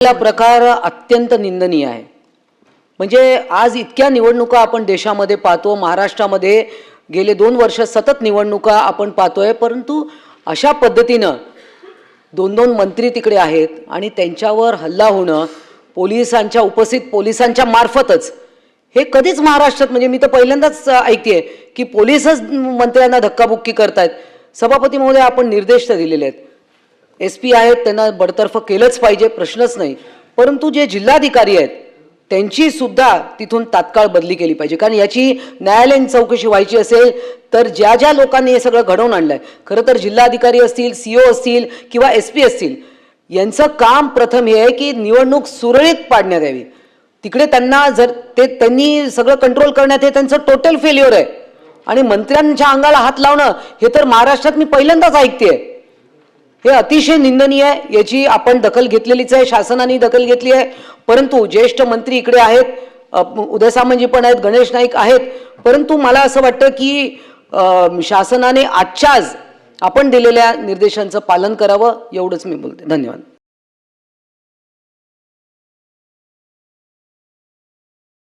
हा प्रकार अत्यंत निंदनीय आहे। म्हणजे आज इतक्या निवडणुका आपण देशामध्ये पाहतो, महाराष्ट्रामध्ये गेले 2 वर्ष सतत निवडणुका आपण पाहतोय, परंतु अशा पद्धतीने दोन मंत्री तिकडे आहेत आणि त्यांच्यावर हल्ला होणं पोलिसांच्या उपस्थित पोलिसांच्या मार्फतच हे कधीच महाराष्ट्रात म्हणजे मी तर पहिल्यांदाच ऐकतेय की पोलीसच मंत्र्यांना धक्काबुक्की करतायत। सभापती महोदय आपण निर्देश तर दिलेले आहेत, एसपी आहेत त्यांना बडतर्फ केलंच पाहिजे, प्रश्नच नाही, परंतु जे जिल्हाधिकारी आहेत त्यांची सुद्धा तिथून तात्काळ बदली केली पाहिजे। कारण याची न्यायालयीन चौकशी व्हायची असेल तर ज्या ज्या लोकांनी हे सगळं घडवून आणलंय, खरं तर जिल्हाधिकारी असतील, सीओ असतील किंवा एसपी असतील, यांचं काम प्रथम हे आहे की निवडणूक सुरळीत पाडण्यात यावी। तिकडे त्यांना जर त्यांनी सगळं कंट्रोल करण्यात हे त्यांचं टोटल फेल्युअर आहे आणि मंत्र्यांच्या अंगाला हात लावणं हे तर महाराष्ट्रात मी पहिल्यांदाच ऐकतेय। हे अतिशय निंदनीय आहे, याची आपण दखल घेतलेलीच आहे, शासनाने दखल घेतली आहे, परंतु ज्येष्ठ मंत्री इकडे आहेत, उदय सामंतजी पण आहेत, गणेश नाईक आहेत, परंतु मला असं वाटतं की शासनाने आजच्या आज आपण दिलेल्या निर्देशांचं पालन करावं, एवढंच मी बोलते। धन्यवाद।